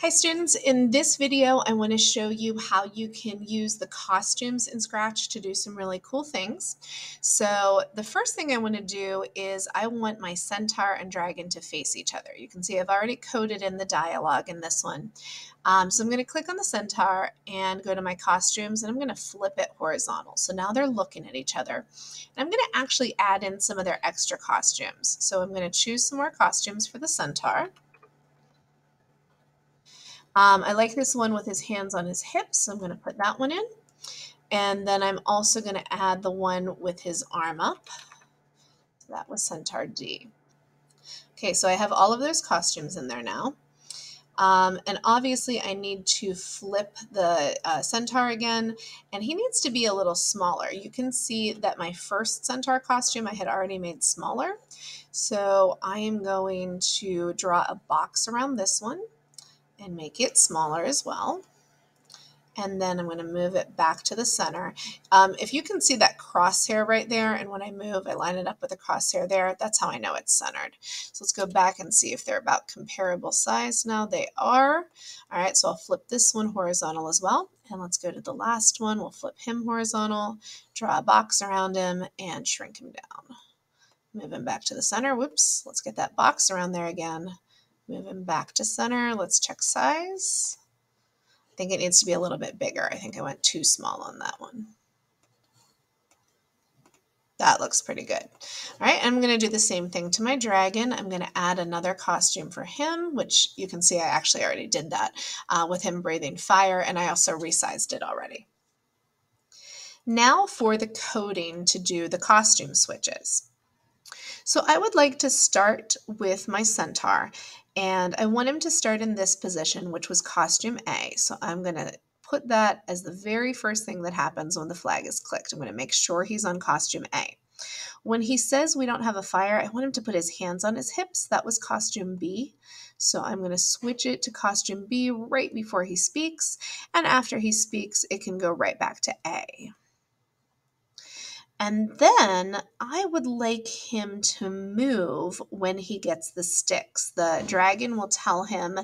Hi students, in this video I want to show you how you can use the costumes in Scratch to do some really cool things. So the first thing I want to do is I want my centaur and dragon to face each other. You can see I've already coded in the dialogue in this one. So I'm going to click on the centaur and go to my costumes and I'm going to flip it horizontal. So now they're looking at each other. And I'm going to actually add in some of their extra costumes. So I'm going to choose some more costumes for the centaur. I like this one with his hands on his hips, so I'm going to put that one in. And then I'm also going to add the one with his arm up. So that was Centaur D. Okay, so I have all of those costumes in there now. And obviously I need to flip the centaur again, and he needs to be a little smaller. You can see that my first centaur costume I had already made smaller. So I am going to draw a box around this one and make it smaller as well. And then I'm going to move it back to the center. If you can see that crosshair right there, and when I move, I line it up with the crosshair there, that's how I know it's centered. So let's go back and see if they're about comparable size now. They are. All right, so I'll flip this one horizontal as well. And let's go to the last one. We'll flip him horizontal, draw a box around him, and shrink him down. Move him back to the center. Whoops, let's get that box around there again. Move him back to center. Let's check size. I think it needs to be a little bit bigger. I think I went too small on that one. That looks pretty good. All right, I'm going to do the same thing to my dragon. I'm going to add another costume for him, which you can see I actually already did that with him breathing fire, and I also resized it already. Now for the coding to do the costume switches. So I would like to start with my centaur, and I want him to start in this position, which was costume A. So I'm going to put that as the very first thing that happens when the flag is clicked. I'm going to make sure he's on costume A. When he says we don't have a fire, I want him to put his hands on his hips. That was costume B. So I'm going to switch it to costume B right before he speaks, and after he speaks, it can go right back to A. And then I would like him to move when he gets the sticks. The dragon will tell him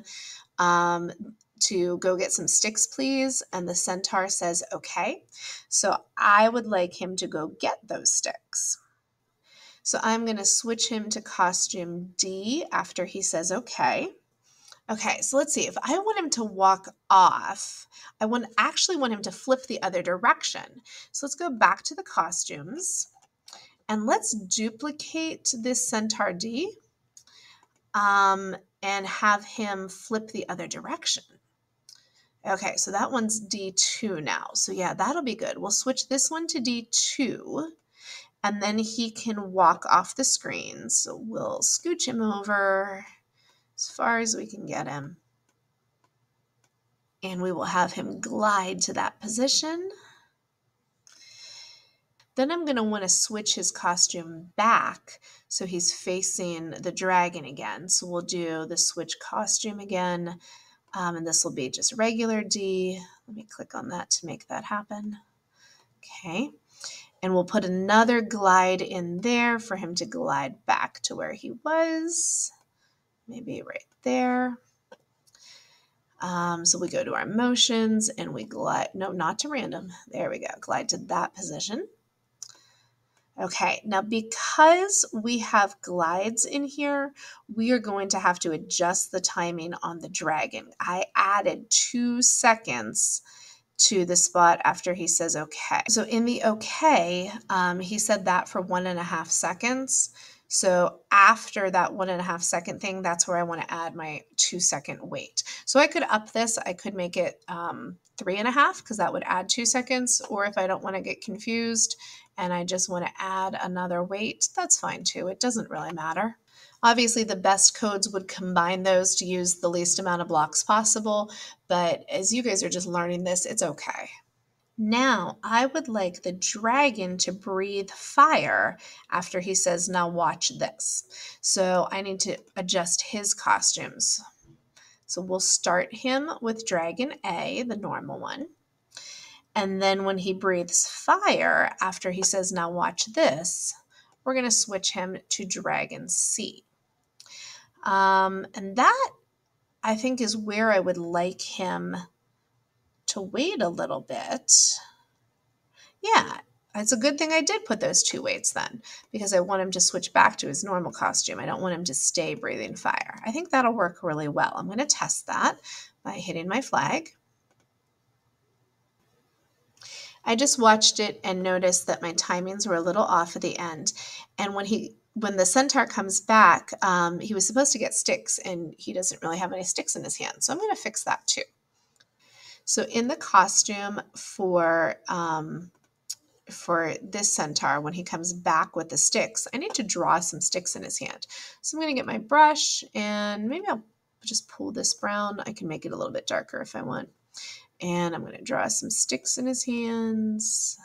to go get some sticks, please. And the centaur says, okay. So I would like him to go get those sticks. So I'm going to switch him to costume D after he says, okay. Okay, so let's see. If I want him to walk off, I actually want him to flip the other direction. So let's go back to the costumes and let's duplicate this centaur D and have him flip the other direction. Okay, so that one's D2 now. So yeah, that'll be good. We'll switch this one to D2 and then he can walk off the screen. So we'll scooch him over as far as we can get him. And we will have him glide to that position. Then I'm going to want to switch his costume back so he's facing the dragon again. So we'll do the switch costume again, and this will be just regular D. Let me click on that to make that happen. Okay, and we'll put another glide in there for him to glide back to where he was, maybe right there. So we go to our motions and we glide, no, not to random. There we go, glide to that position. Okay, now because we have glides in here, we are going to have to adjust the timing on the dragon. I added 2 seconds to the spot after he says okay. So in the okay, he said that for 1.5 seconds. So after that 1.5 second thing, that's where I want to add my 2 second wait. So I could up this, I could make it 3.5 because that would add 2 seconds. Or if I don't want to get confused and I just want to add another wait, that's fine too. It doesn't really matter. Obviously, the best codes would combine those to use the least amount of blocks possible, but as you guys are just learning this, it's okay. Now, I would like the dragon to breathe fire after he says, now watch this. So I need to adjust his costumes. So we'll start him with Dragon A, the normal one. And then when he breathes fire after he says, now watch this, we're going to switch him to Dragon C. And that I think is where I would like him to wait a little bit. Yeah, it's a good thing I did put those 2 weights then, because I want him to switch back to his normal costume. I don't want him to stay breathing fire. I think that'll work really well. I'm going to test that by hitting my flag. I just watched it and noticed that my timings were a little off at the end. And when the centaur comes back, he was supposed to get sticks, and he doesn't really have any sticks in his hand. So I'm going to fix that too. So in the costume for this centaur, when he comes back with the sticks, I need to draw some sticks in his hand. So I'm going to get my brush, and maybe I'll just pull this brown. I can make it a little bit darker if I want. And I'm going to draw some sticks in his hands.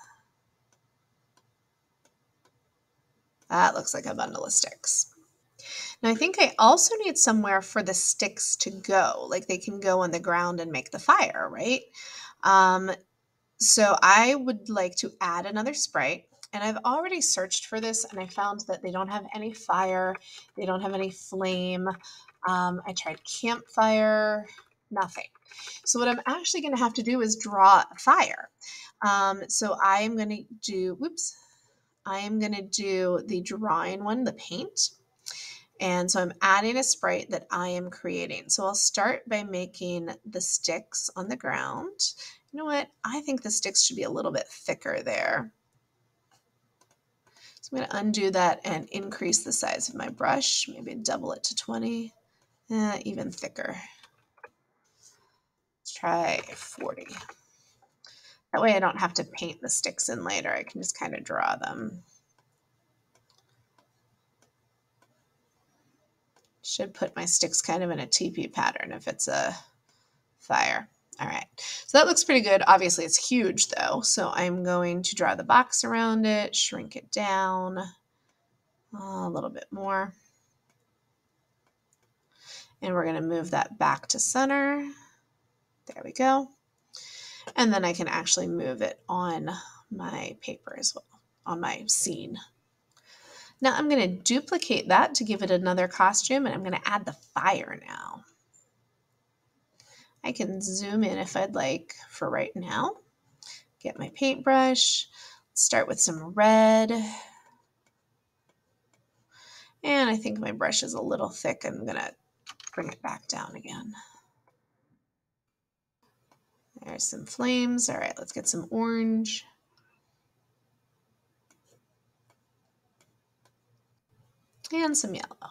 That looks like a bundle of sticks. Now I think I also need somewhere for the sticks to go. Like they can go on the ground and make the fire, right? So I would like to add another sprite. And I've already searched for this, and I found that they don't have any fire. They don't have any flame. I tried campfire, nothing. So what I'm actually going to have to do is draw a fire. So I am going to do, I am going to do the drawing one, the paint. And so I'm adding a sprite that I am creating. So I'll start by making the sticks on the ground. You know what? I think the sticks should be a little bit thicker there. So I'm going to undo that and increase the size of my brush, maybe double it to 20, even thicker. Let's try 40. That way I don't have to paint the sticks in later. I can just kind of draw them. Should put my sticks kind of in a teepee pattern if it's a fire. All right, so that looks pretty good. Obviously it's huge though, so I'm going to draw the box around it, shrink it down a little bit more. And we're going to move that back to center. There we go. And then I can actually move it on my paper as well, on my scene. Now I'm going to duplicate that to give it another costume, and I'm going to add the fire now. I can zoom in if I'd like for right now. Get my paintbrush, start with some red. And I think my brush is a little thick. I'm going to bring it back down again. There's some flames. All right, let's get some orange. And some yellow.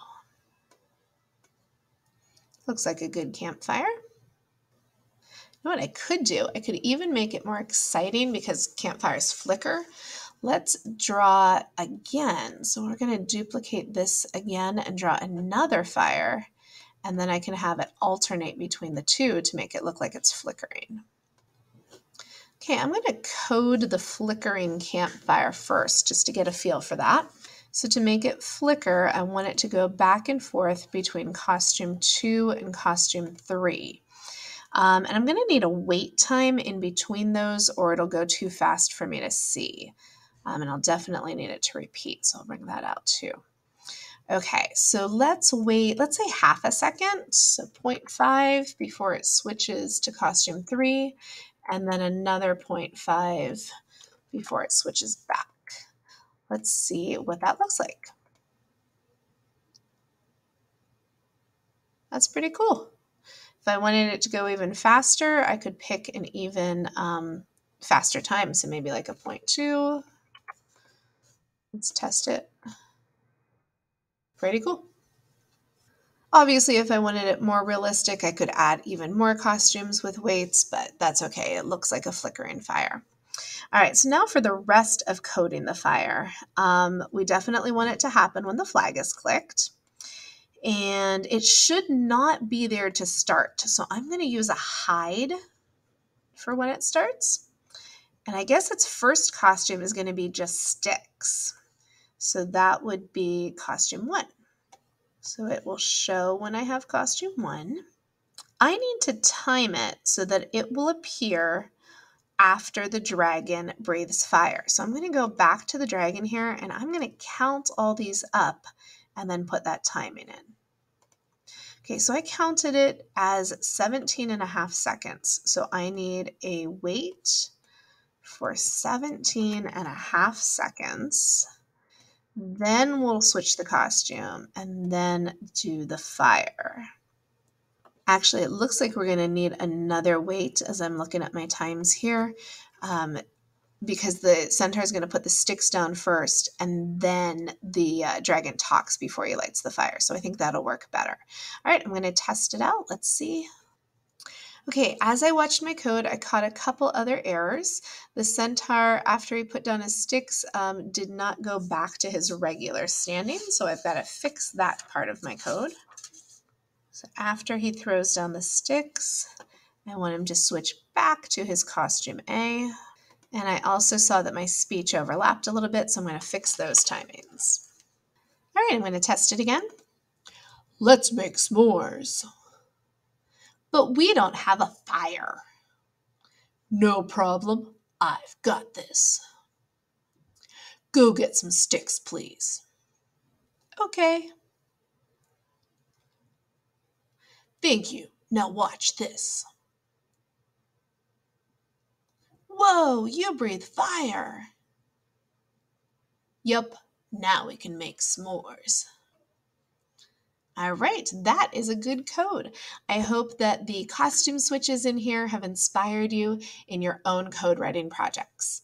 Looks like a good campfire. You know what I could do? I could even make it more exciting because campfires flicker. Let's draw again. So we're going to duplicate this again and draw another fire. And then I can have it alternate between the two to make it look like it's flickering. Okay, I'm going to code the flickering campfire first just to get a feel for that. So to make it flicker, I want it to go back and forth between costume 2 and costume 3. And I'm going to need a wait time in between those, or it'll go too fast for me to see. And I'll definitely need it to repeat, so I'll bring that out too. Okay, so let's wait, let's say half a second, so 0.5 before it switches to costume 3, and then another 0.5 before it switches back. Let's see what that looks like. That's pretty cool. If I wanted it to go even faster, I could pick an even faster time, so maybe like a 0.2. Let's test it. Pretty cool. Obviously, if I wanted it more realistic, I could add even more costumes with weights, but that's okay. It looks like a flickering fire. All right, so now for the rest of coding the fire. We definitely want it to happen when the flag is clicked. And it should not be there to start. So I'm going to use a hide for when it starts. And I guess its first costume is going to be just sticks. So that would be costume 1. So it will show when I have costume 1. I need to time it so that it will appear after the dragon breathes fire. So I'm going to go back to the dragon here, and I'm going to count all these up and then put that timing in. Okay, so I counted it as 17.5 seconds. So I need a wait for 17.5 seconds. Then we'll switch the costume and then do the fire. Actually, it looks like we're going to need another wait as I'm looking at my times here, because the centaur is going to put the sticks down first and then the dragon talks before he lights the fire. So I think that'll work better. All right, I'm going to test it out. Let's see. Okay, as I watched my code, I caught a couple other errors. The centaur, after he put down his sticks, did not go back to his regular standing, so I've got to fix that part of my code. So after he throws down the sticks, I want him to switch back to his costume A. And I also saw that my speech overlapped a little bit, so I'm going to fix those timings. All right, I'm going to test it again. Let's make s'mores. But we don't have a fire. No problem. I've got this. Go get some sticks, please. Okay. Thank you. Now watch this. Whoa, you breathe fire. Yup, now we can make s'mores. All right, that is a good code. I hope that the costume switches in here have inspired you in your own code writing projects.